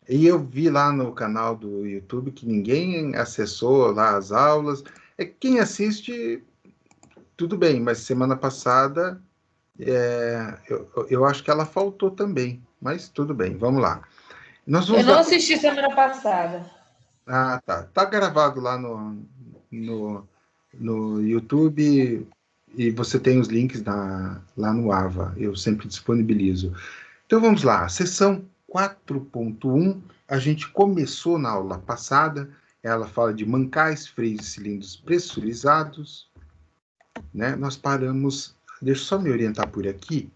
E eu vi lá no canal do YouTube que ninguém acessou lá as aulas. É quem assiste, tudo bem, mas semana passada eu acho que ela faltou também. Mas tudo bem, vamos lá. Nós Eu vamos não dar. assisti semana passada. Ah, tá. Tá gravado lá no, no YouTube e você tem os links lá no AVA. Eu sempre disponibilizo. Então vamos lá. Sessão 4.1. A gente começou na aula passada. Ela fala de mancais, freios e cilindros pressurizados, né? Nós paramos. Deixa eu só me orientar por aqui,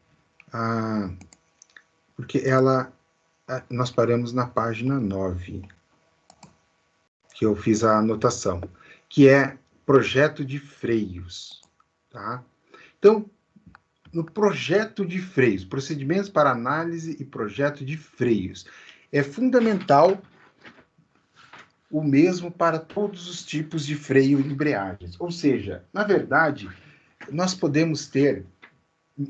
porque nós paramos na página 9, que eu fiz a anotação, que é projeto de freios, tá? Então, no projeto de freios, procedimentos para análise e projeto de freios, é fundamental o mesmo para todos os tipos de freio e embreagens. Ou seja, na verdade, nós podemos ter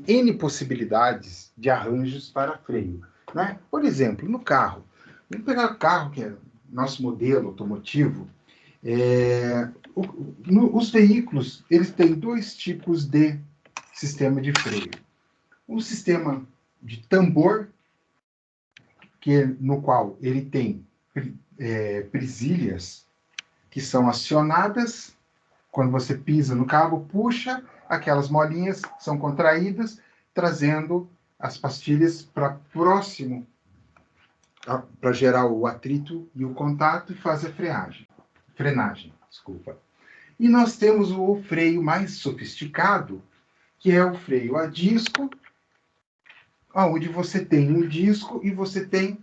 N possibilidades de arranjos para freio, né? Por exemplo, no carro. Vamos pegar o carro, que é nosso modelo automotivo. Os veículos, eles têm dois tipos de sistema de freio. Um sistema de tambor, no qual ele tem presilhas que são acionadas quando você pisa no cabo, puxa, aquelas molinhas são contraídas, trazendo as pastilhas para próximo, para gerar o atrito e o contato e fazer a frenagem, desculpa. E nós temos o freio mais sofisticado, que é o freio a disco, onde você tem um disco e você tem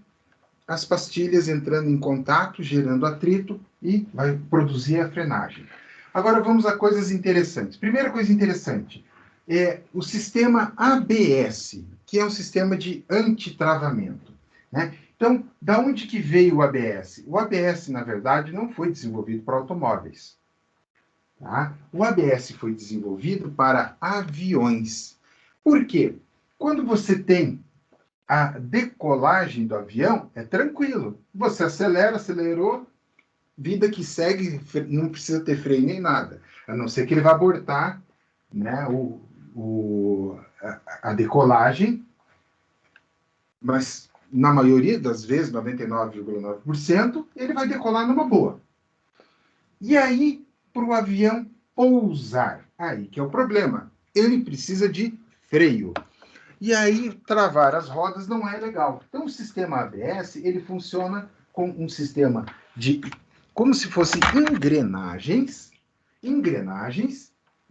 as pastilhas entrando em contato, gerando atrito e vai produzir a frenagem. Agora vamos a coisas interessantes. Primeira coisa interessante é o sistema ABS, que é um sistema de antitravamento, né? Então, da onde que veio o ABS? O ABS, na verdade, não foi desenvolvido para automóveis. Tá? O ABS foi desenvolvido para aviões. Por quê? Quando você tem a decolagem do avião, é tranquilo. Você acelera, acelerou, vida que segue, não precisa ter freio nem nada. A não ser que ele vá abortar, né, a decolagem, mas na maioria das vezes, 99,9%, ele vai decolar numa boa. E aí, para o avião pousar, aí que é o problema, ele precisa de freio. E aí, travar as rodas não é legal. Então, o sistema ABS, ele funciona com um sistema de, como se fossem engrenagens,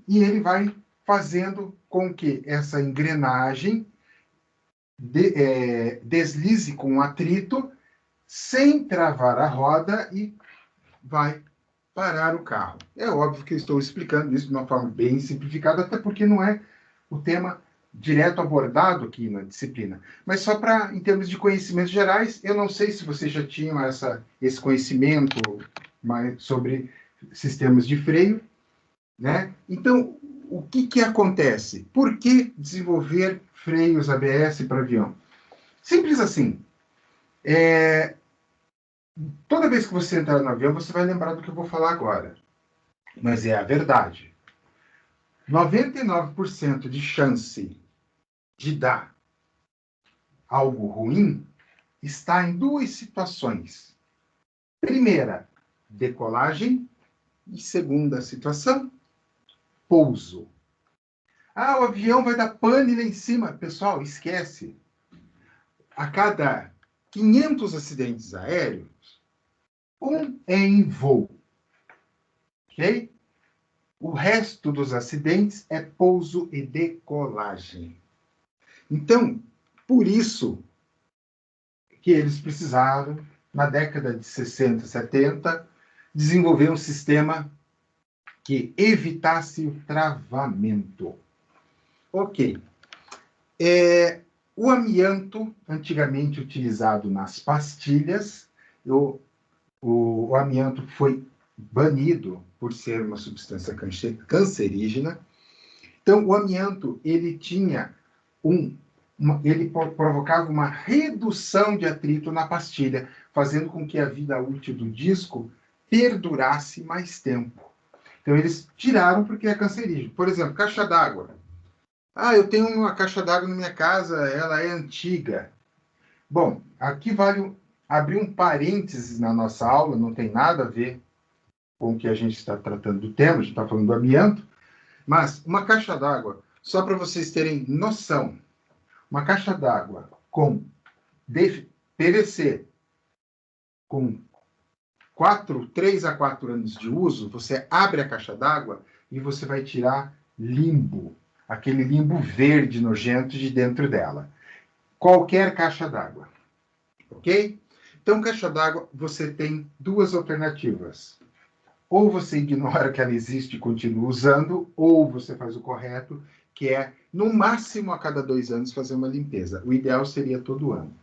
e ele vai fazendo com que essa engrenagem deslize com atrito, sem travar a roda e vai parar o carro. É óbvio que eu estou explicando isso de uma forma bem simplificada, até porque não é o tema direto abordado aqui na disciplina. Mas só para, em termos de conhecimentos gerais, eu não sei se vocês já tinham esse conhecimento sobre sistemas de freio, né? Então, o que acontece? Por que desenvolver freios ABS para avião? Simples assim. Toda vez que você entrar no avião, você vai lembrar do que eu vou falar agora. Mas é a verdade. 99% de chance de dar algo ruim está em duas situações. Primeira, decolagem. E segunda situação, pouso. Ah, o avião vai dar pane lá em cima. Pessoal, esquece. A cada 500 acidentes aéreos, um é em voo. Ok? O resto dos acidentes é pouso e decolagem. Então, por isso que eles precisaram, na década de 60, 70, desenvolver um sistema que evitasse o travamento. Ok. O amianto, antigamente utilizado nas pastilhas, o amianto foi banido por ser uma substância cancerígena. Então, o amianto, ele tinha um ele provocava uma redução de atrito na pastilha, fazendo com que a vida útil do disco perdurasse mais tempo. Então, eles tiraram porque é cancerígeno. Por exemplo, caixa d'água. Ah, eu tenho uma caixa d'água na minha casa, ela é antiga. Bom, aqui vale abrir um parênteses na nossa aula, não tem nada a ver com o que a gente está tratando do tema, a gente está falando do amianto, mas uma caixa d'água, só para vocês terem noção, uma caixa d'água com PVC, com 3 a 4 anos de uso, você abre a caixa d'água e você vai tirar limbo, aquele limbo verde nojento de dentro dela. Qualquer caixa d'água, ok? Então, caixa d'água, você tem duas alternativas. Ou você ignora que ela existe e continua usando, ou você faz o correto, que é, no máximo, a cada 2 anos, fazer uma limpeza. O ideal seria todo ano.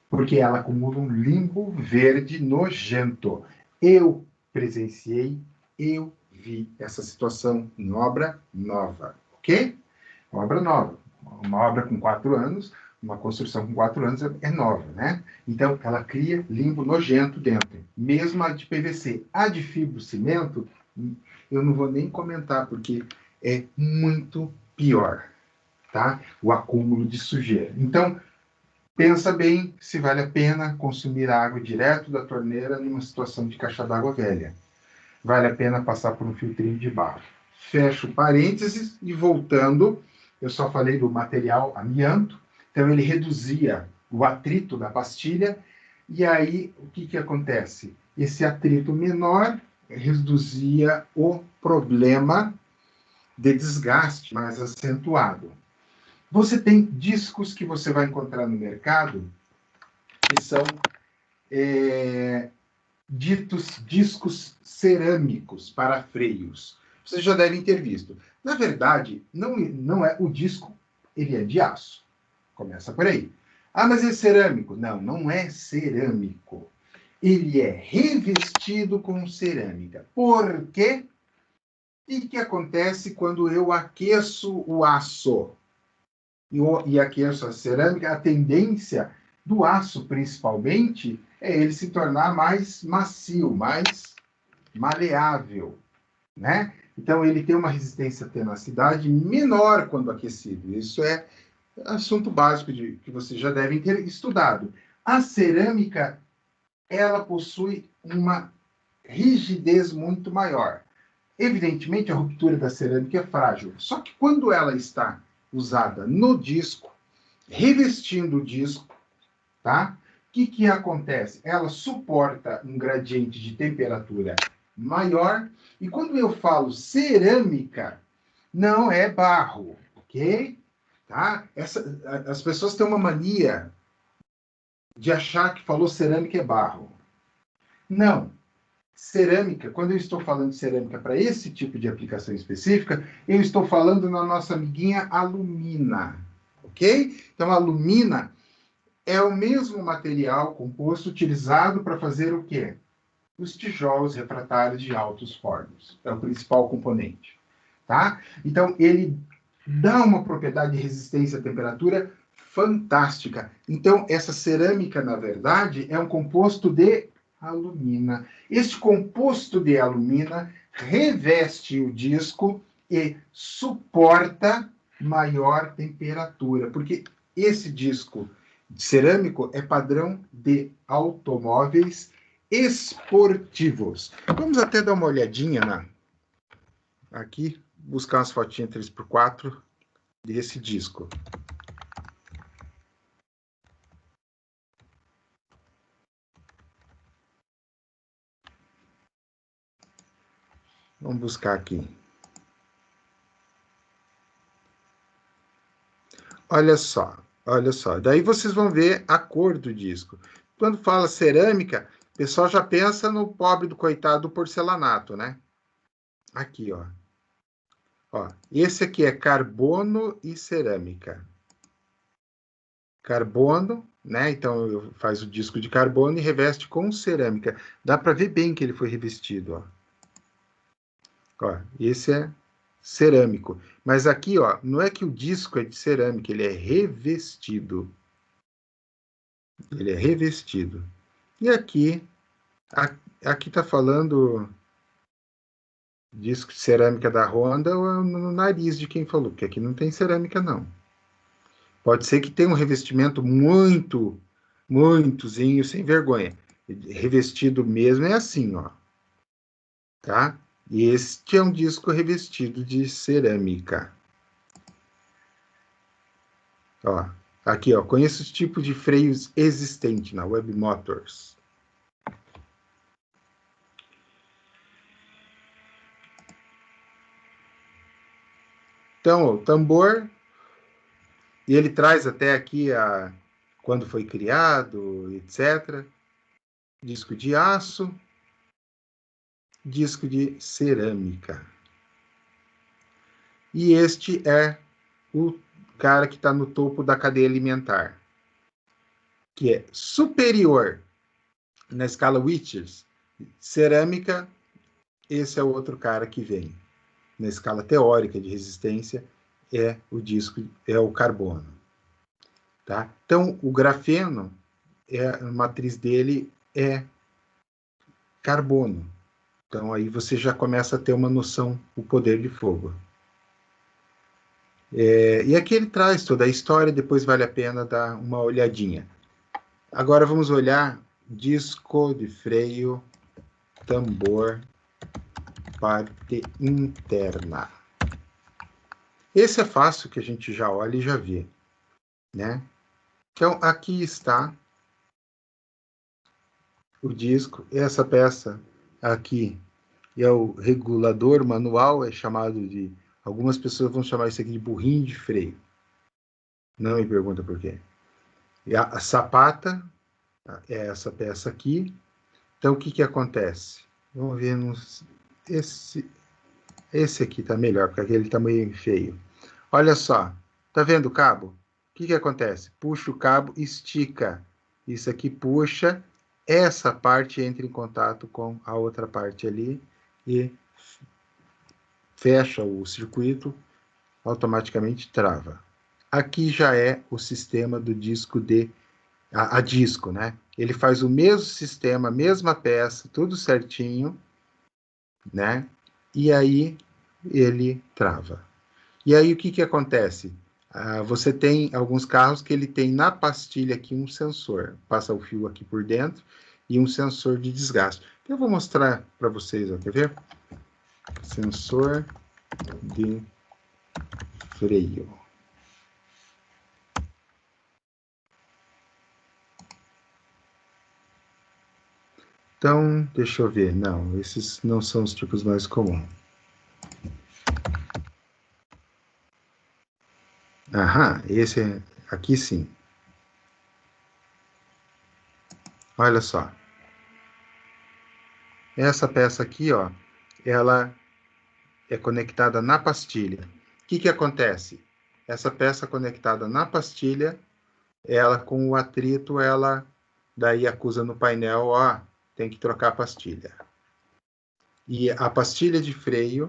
Porque ela acumula um limbo verde nojento. Eu presenciei, eu vi essa situação em obra nova, ok? Obra nova. Uma obra com 4 anos, uma construção com 4 anos é nova, né? Então, ela cria limbo nojento dentro. Mesmo a de PVC. A de fibrocimento, eu não vou nem comentar, porque é muito pior, tá? O acúmulo de sujeira. Então, pensa bem se vale a pena consumir água direto da torneira numa situação de caixa d'água velha. Vale a pena passar por um filtrinho de barro. Fecho parênteses e voltando, eu só falei do material amianto, então ele reduzia o atrito da pastilha, e aí o que acontece? Esse atrito menor reduzia o problema de desgaste mais acentuado. Você tem discos que você vai encontrar no mercado que são ditos discos cerâmicos para freios. Vocês já devem ter visto. Na verdade, não é o disco, ele é de aço. Começa por aí. Ah, mas é cerâmico. Não, não é cerâmico. Ele é revestido com cerâmica. Por quê? E o que acontece quando eu aqueço o aço? E aqueço a cerâmica, a tendência do aço, principalmente, é ele se tornar mais macio, mais maleável, né? Então, ele tem uma resistência à tenacidade menor quando aquecido. Isso é assunto básico que vocês já devem ter estudado. A cerâmica, ela possui uma rigidez muito maior. Evidentemente, a ruptura da cerâmica é frágil. Só que quando ela está usada no disco, revestindo o disco, tá? O que acontece? Ela suporta um gradiente de temperatura maior, e quando eu falo cerâmica, não é barro, ok? Tá? As pessoas têm uma mania de achar que falou cerâmica é barro. Não. Cerâmica, quando eu estou falando de cerâmica para esse tipo de aplicação específica, eu estou falando na nossa amiguinha alumina, ok? Então, a alumina é o mesmo material composto utilizado para fazer o quê? Os tijolos refratários de altos fornos. É o principal componente, tá? Então, ele dá uma propriedade de resistência à temperatura fantástica. Então, essa cerâmica, na verdade, é um composto de alumina. Este composto de alumina reveste o disco e suporta maior temperatura, porque esse disco cerâmico é padrão de automóveis esportivos. Vamos até dar uma olhadinha aqui, buscar umas fotinhas 3x4 desse disco. Vamos buscar aqui. Olha só, olha só. Daí vocês vão ver a cor do disco. Quando fala cerâmica, o pessoal já pensa no pobre do coitado do porcelanato, né? Aqui, ó. Ó, esse aqui é carbono e cerâmica. Carbono, né? Então faz o disco de carbono e reveste com cerâmica. Dá para ver bem que ele foi revestido, ó. Ó, esse é cerâmico. Mas aqui, ó, não é que o disco é de cerâmica, ele é revestido. Ele é revestido. E aqui, aqui está falando disco de cerâmica da Honda ou no nariz de quem falou, porque aqui não tem cerâmica, não. Pode ser que tenha um revestimento muitozinho, sem vergonha. Revestido mesmo é assim, ó. Tá? E este é um disco revestido de cerâmica. Ó, aqui, ó, conheço os tipos de freios existentes na Web Motors. Então, o tambor, e ele traz até aqui quando foi criado, etc. Disco de aço, disco de cerâmica. E este é o cara que está no topo da cadeia alimentar, que é superior na escala Witchers, cerâmica. Esse é o outro cara que vem na escala teórica de resistência, é o disco, é o carbono. Tá? Então, o grafeno, a matriz dele é carbono. Então, aí você já começa a ter uma noção do poder de fogo. E aqui ele traz toda a história, depois vale a pena dar uma olhadinha. Agora vamos olhar disco de freio, tambor, parte interna. Esse é fácil, que a gente já olha e já vê, né? Então, aqui está o disco. Essa peça aqui é o regulador manual, é chamado de... Algumas pessoas vão chamar isso aqui de burrinho de freio. Não me pergunta por quê. E a sapata é essa peça aqui. Então, o que que acontece? Vamos ver esse aqui está melhor, porque aquele está meio feio. Olha só, tá vendo o cabo? O que que acontece? Puxa o cabo, estica. Isso aqui puxa, essa parte entra em contato com a outra parte ali e fecha o circuito, automaticamente trava. Aqui já é o sistema do disco a disco, né? Ele faz o mesmo sistema, a mesma peça, tudo certinho, né? E aí ele trava. E aí o que que acontece? Você tem alguns carros que ele tem na pastilha aqui um sensor, passa o fio aqui por dentro e um sensor de desgaste. Eu vou mostrar para vocês, ó, quer ver? Sensor de freio. Então, deixa eu ver. Não, esses não são os tipos mais comuns. Aham, esse aqui sim. Olha só. Essa peça aqui, ó, ela é conectada na pastilha. O que que acontece? Essa peça conectada na pastilha, ela com o atrito, ela daí acusa no painel, ó, tem que trocar a pastilha. E a pastilha de freio,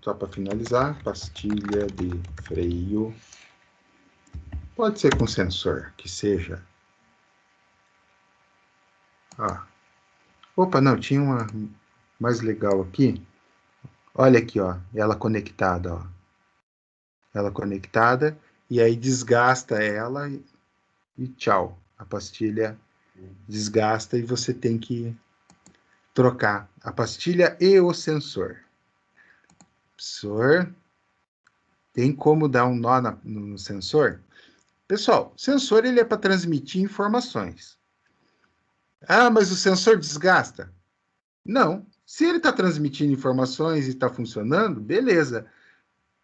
só para finalizar, pastilha de freio, pode ser com sensor, que seja. Ó. Opa, não, tinha uma mais legal aqui. Olha aqui, ó, ela conectada, ó. Ela conectada, e aí desgasta ela e tchau. A pastilha desgasta e você tem que trocar a pastilha e o sensor. Sensor. Tem como dar um nó no sensor? Pessoal, sensor ele é para transmitir informações. Ah, mas o sensor desgasta? Não. Se ele está transmitindo informações e está funcionando, beleza.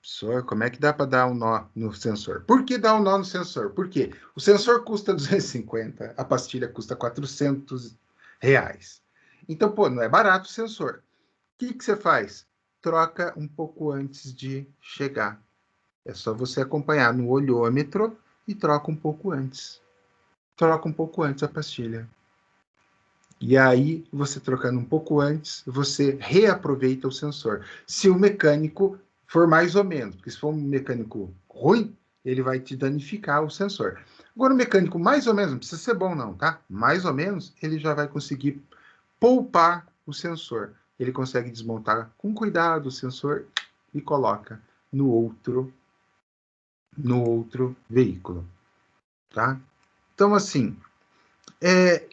Sensor, como é que dá para dar um nó no sensor? Por que dar um nó no sensor? Por quê? O sensor custa 250, a pastilha custa R$ 400. Então, pô, não é barato o sensor. O que que você faz? Troca um pouco antes de chegar. É só você acompanhar no olhômetro e troca um pouco antes. Troca um pouco antes a pastilha. E aí, você trocando um pouco antes, você reaproveita o sensor. Se o mecânico for mais ou menos, porque se for um mecânico ruim, ele vai te danificar o sensor. Agora, o mecânico mais ou menos, não precisa ser bom não, tá? Mais ou menos, ele já vai conseguir poupar o sensor. Ele consegue desmontar com cuidado o sensor e coloca no outro veículo, tá? Então, assim,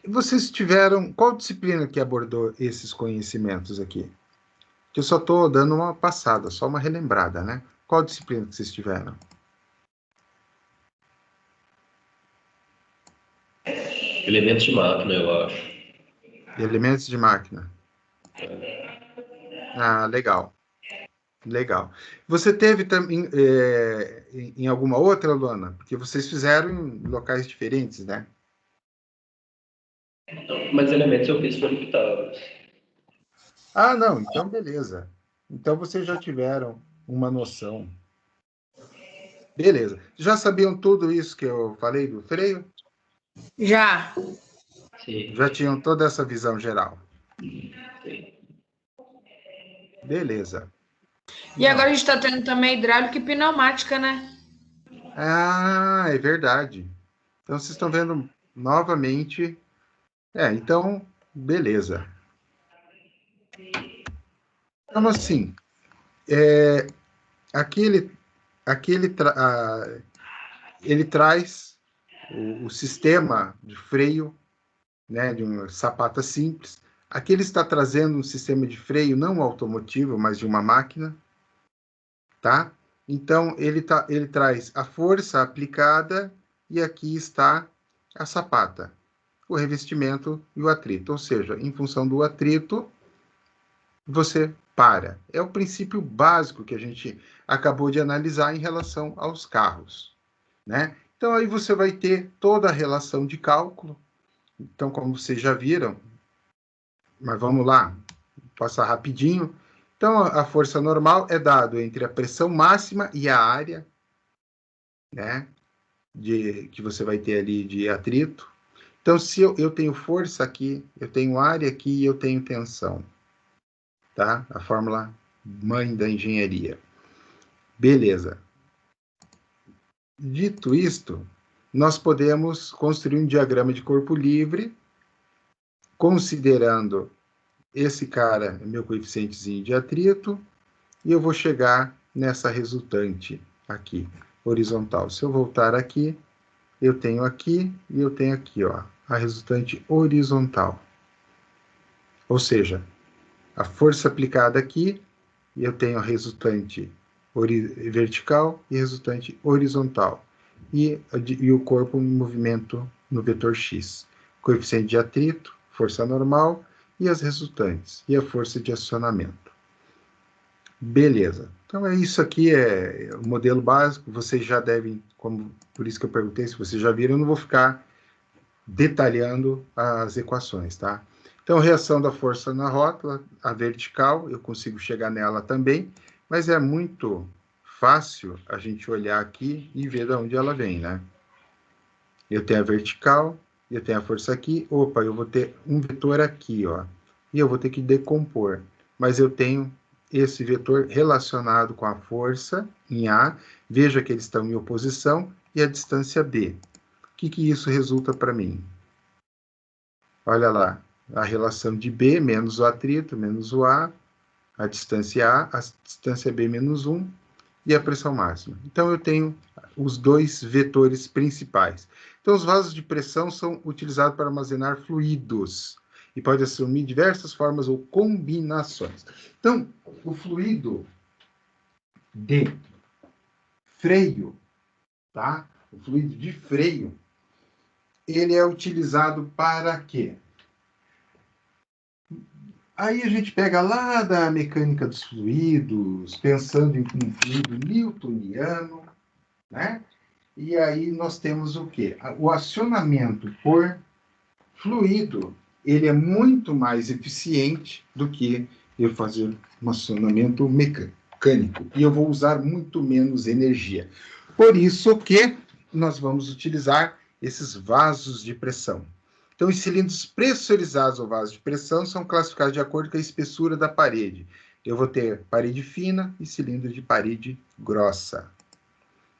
vocês tiveram... Qual disciplina que abordou esses conhecimentos aqui? Que eu só estou dando uma passada, só uma relembrada, né? Qual disciplina que vocês tiveram? Elementos de máquina, eu acho. Elementos de máquina. Ah, legal. Legal. Você teve também em alguma outra, Luana? Porque vocês fizeram em locais diferentes, né? Mas elementos eu fiz foi no que tava. Ah, não, então beleza. Então vocês já tiveram uma noção. Beleza. Já sabiam tudo isso que eu falei do freio? Já. Sim. Já tinham toda essa visão geral. Sim. Beleza. E agora a gente está tendo também hidráulica e pneumática, né? Ah, é verdade. Então vocês estão vendo novamente. Então, beleza. Então, assim, aqui ele traz o sistema de freio, né, de uma sapata simples. Aqui ele está trazendo um sistema de freio não automotivo, mas de uma máquina, tá? Então, ele traz a força aplicada e aqui está a sapata, o revestimento e o atrito. Ou seja, em função do atrito, você para. É o princípio básico que a gente acabou de analisar em relação aos carros, né? Então, aí você vai ter toda a relação de cálculo. Então, como vocês já viram, mas vamos lá, passar rapidinho. Então, a força normal é dado entre a pressão máxima e a área, né, que você vai ter ali de atrito. Então, se eu tenho força aqui, eu tenho área aqui e eu tenho tensão, tá? A fórmula mãe da engenharia. Beleza. Dito isto, nós podemos construir um diagrama de corpo livre, considerando esse cara, meu coeficientezinho de atrito, e eu vou chegar nessa resultante aqui, horizontal. Se eu voltar aqui, eu tenho aqui e eu tenho aqui, ó, a resultante horizontal. Ou seja, a força aplicada aqui, e eu tenho a resultante vertical e resultante horizontal. E o corpo em movimento no vetor X. Coeficiente de atrito, força normal e as resultantes, e a força de acionamento. Beleza. Então, isso aqui é o modelo básico. Vocês já devem, por isso que eu perguntei se vocês já viram, eu não vou ficar detalhando as equações, tá? Então, reação da força na rótula, a vertical, eu consigo chegar nela também, mas é muito fácil a gente olhar aqui e ver de onde ela vem, né? Eu tenho a vertical, eu tenho a força aqui, opa, eu vou ter um vetor aqui, ó, e eu vou ter que decompor, mas eu tenho esse vetor relacionado com a força em A, veja que eles estão em oposição, e a distância B. O que isso resulta para mim? Olha lá, a relação de B menos o atrito, menos o A distância A distância B menos 1 e a pressão máxima. Então, eu tenho os dois vetores principais. Então, os vasos de pressão são utilizados para armazenar fluidos e pode assumir diversas formas ou combinações. Então, o fluido de freio, tá? O fluido de freio, ele é utilizado para quê? Aí a gente pega lá da mecânica dos fluidos, pensando em um fluido newtoniano, né? E aí nós temos o quê? O acionamento por fluido, ele é muito mais eficiente do que eu fazer um acionamento mecânico. E eu vou usar muito menos energia. Por isso que nós vamos utilizar esses vasos de pressão. Então, os cilindros pressurizados ou vasos de pressão são classificados de acordo com a espessura da parede. eu vou ter parede fina e cilindro de parede grossa.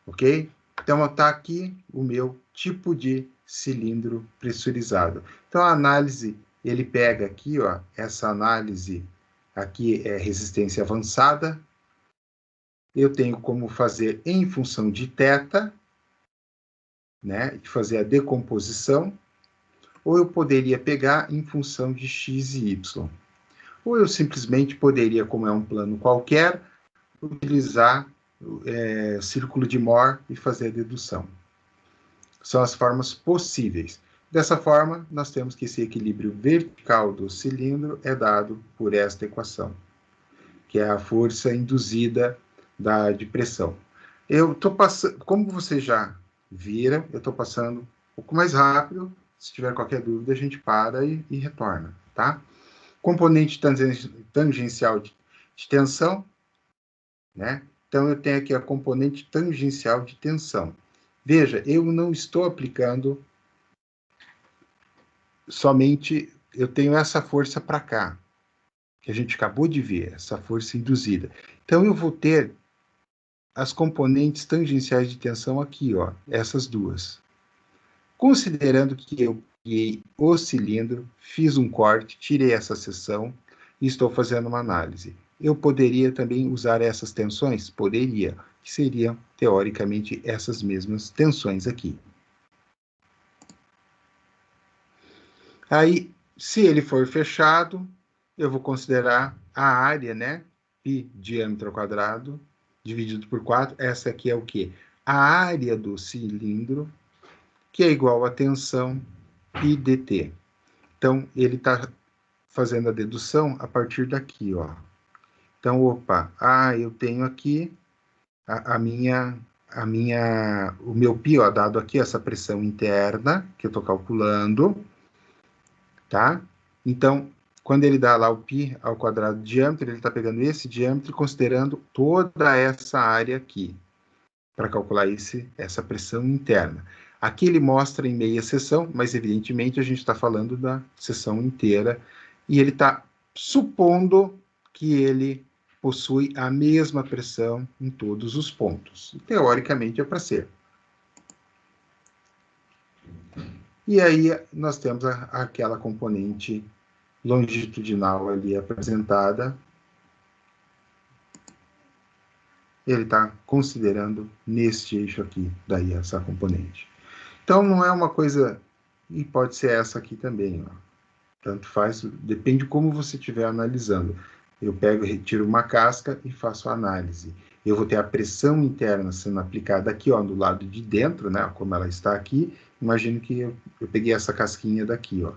Ok? Então, está aqui o meu tipo de cilindro pressurizado. Então, a análise, ele pega aqui, ó, essa análise aqui é resistência avançada. Eu tenho como fazer em função de θ, né, de fazer a decomposição, ou eu poderia pegar em função de x e y. Ou eu simplesmente poderia, como é um plano qualquer, utilizar círculo de Mohr e fazer a dedução. São as formas possíveis. Dessa forma, nós temos que esse equilíbrio vertical do cilindro é dado por esta equação, que é a força induzida de pressão. Eu estou passando, como vocês já viram, eu estou passando um pouco mais rápido. Se tiver qualquer dúvida, a gente para e retorna, tá? Componente tangencial de tensão, né? Então, eu tenho aqui a componente tangencial de tensão. Veja, eu não estou aplicando somente, eu tenho essa força para cá, que a gente acabou de ver, essa força induzida. Então, eu vou ter as componentes tangenciais de tensão aqui, ó, essas duas. Considerando que eu peguei o cilindro, fiz um corte, tirei essa seção e estou fazendo uma análise. Eu poderia também usar essas tensões? Poderia, que seriam, teoricamente, essas mesmas tensões aqui. Aí, se ele for fechado, eu vou considerar a área, né? Π diâmetro ao quadrado, dividido por 4. Essa aqui é o quê? A área do cilindro, que é igual a tensão π dt. Então, ele está fazendo a dedução a partir daqui, ó. Então, opa, eu tenho aqui o meu π, ó, dado aqui essa pressão interna, que eu estou calculando, tá? Então, quando ele dá lá o π ao quadrado de diâmetro, ele está pegando esse diâmetro e considerando toda essa área aqui, para calcular essa pressão interna. Aqui ele mostra em meia seção, mas evidentemente a gente está falando da seção inteira, e ele está supondo que ele possui a mesma pressão em todos os pontos. Teoricamente é para ser. E aí nós temos aquela componente longitudinal ali apresentada. Ele está considerando neste eixo aqui, daí essa componente. Então, não é uma coisa... E pode ser essa aqui também, ó. Tanto faz, depende de como você estiver analisando. Eu pego, retiro uma casca e faço a análise. Eu vou ter a pressão interna sendo aplicada aqui, ó, do lado de dentro, né, como ela está aqui. Imagino que eu peguei essa casquinha daqui, ó,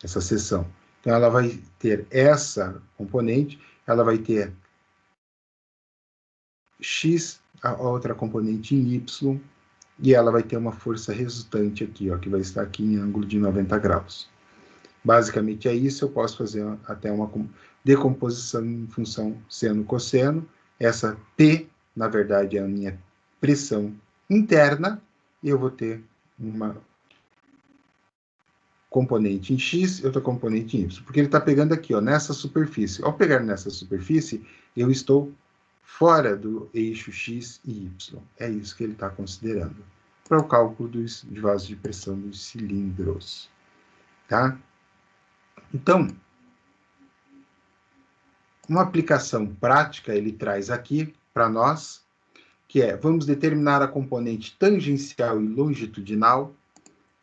essa seção. Então, ela vai ter essa componente, ela vai ter X, a outra componente em Y, e ela vai ter uma força resultante aqui, ó, que vai estar aqui em ângulo de 90 graus. Basicamente é isso, eu posso fazer até uma decomposição em função seno-cosseno. Essa P, na verdade, é a minha pressão interna, e eu vou ter uma componente em X e outra componente em Y, porque ele está pegando aqui, ó, nessa superfície. Ao pegar nessa superfície, eu estou fora do eixo X e Y. É isso que ele está considerando para o cálculo de vasos de pressão dos cilindros. Tá? Então, uma aplicação prática ele traz aqui para nós, que é, vamos determinar a componente tangencial e longitudinal,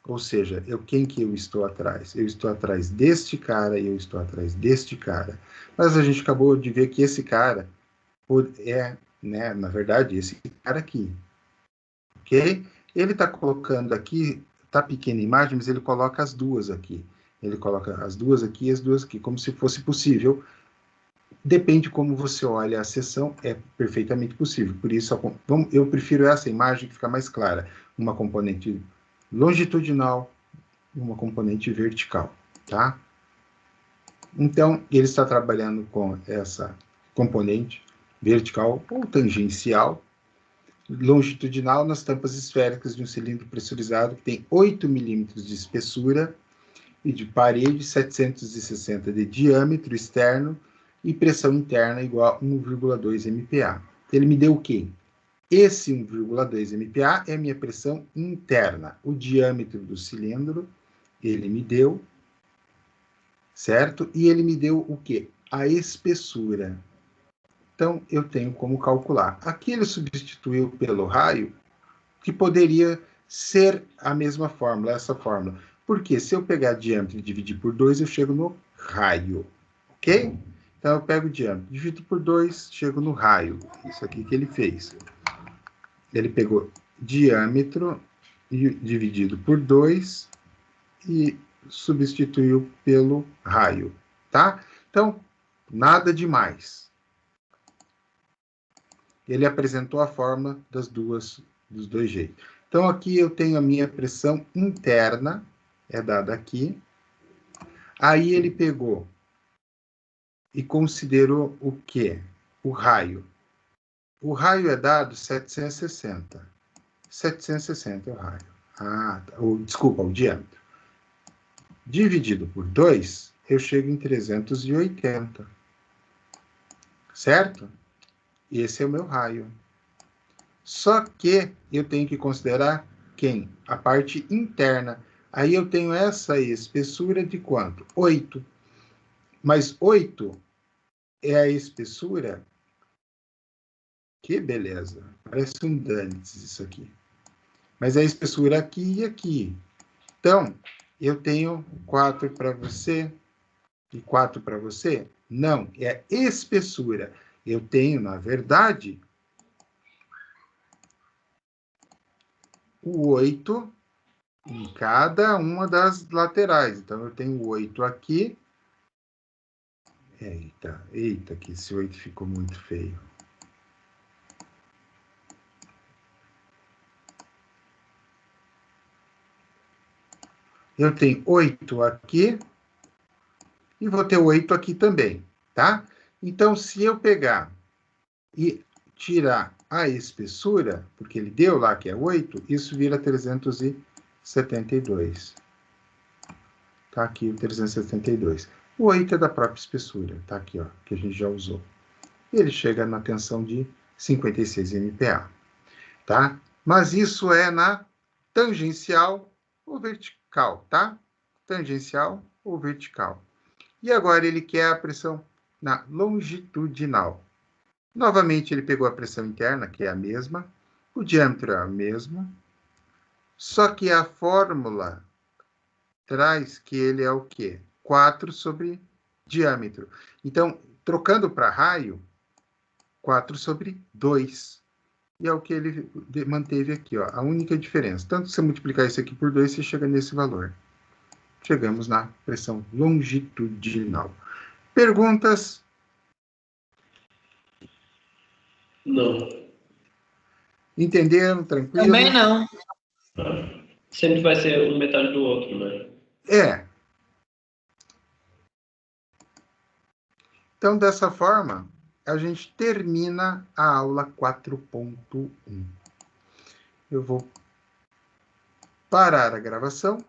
ou seja, quem que eu estou atrás? Eu estou atrás deste cara e eu estou atrás deste cara. Mas a gente acabou de ver que esse cara né, na verdade, esse cara aqui. Ok? Ele está colocando aqui, está pequena a imagem, mas ele coloca as duas aqui. Ele coloca as duas aqui e as duas aqui, como se fosse possível. Depende como você olha a seção, é perfeitamente possível. Por isso, eu prefiro essa imagem que fica mais clara. Uma componente longitudinal e uma componente vertical, tá? Então, ele está trabalhando com essa componente vertical ou tangencial, longitudinal nas tampas esféricas de um cilindro pressurizado que tem 8 milímetros de espessura e de parede, 760 de diâmetro externo, e pressão interna igual a 1,2 MPa. Ele me deu o quê? Esse 1,2 MPa é a minha pressão interna. O diâmetro do cilindro, ele me deu, certo? E ele me deu o quê? A espessura. Então, eu tenho como calcular. Aqui ele substituiu pelo raio, que poderia ser a mesma fórmula, essa fórmula. Porque se eu pegar diâmetro e dividir por 2, eu chego no raio. Ok? Então, eu pego o diâmetro, divido por 2, chego no raio. Isso aqui que ele fez. Ele pegou diâmetro dividido por 2 e substituiu pelo raio, tá? Então, nada demais. Ele apresentou a fórmula dos dois jeitos. Então, aqui eu tenho a minha pressão interna, é dada aqui. Aí ele pegou e considerou o quê? O raio. O raio é dado 760. 760 é o raio. Desculpa, o diâmetro. Dividido por 2, eu chego em 380. Certo? Esse é o meu raio. Só que eu tenho que considerar quem? A parte interna. Aí eu tenho essa espessura de quanto? 8. Mas 8 é a espessura. Que beleza. Parece um Dantes isso aqui. Mas é a espessura aqui e aqui. Então, eu tenho 4 para você e 4 para você? Não, é a espessura. Eu tenho, na verdade, o 8 em cada uma das laterais. Então, eu tenho 8 aqui. Eita, que esse 8 ficou muito feio. Eu tenho 8 aqui e vou ter 8 aqui também, tá? Então, se eu pegar e tirar a espessura, porque ele deu lá que é 8, isso vira 372. Tá aqui o 372. O 8 é da própria espessura, tá aqui, ó, que a gente já usou. Ele chega na tensão de 56 MPa, tá? Mas isso é na tangencial ou vertical, tá? Tangencial ou vertical. E agora ele quer a pressão na longitudinal. Novamente, ele pegou a pressão interna, que é a mesma, o diâmetro é o mesmo, só que a fórmula traz que ele é o quê? 4 sobre diâmetro. Então, trocando para raio, 4 sobre 2. E é o que ele manteve aqui, ó, a única diferença. Tanto que você multiplicar isso aqui por 2, você chega nesse valor. Chegamos na pressão longitudinal. Perguntas? Não. Entenderam? Tranquilo? Também não. Sempre vai ser um metade do outro, né? É. Então, dessa forma, a gente termina a aula 4.1. Eu vou parar a gravação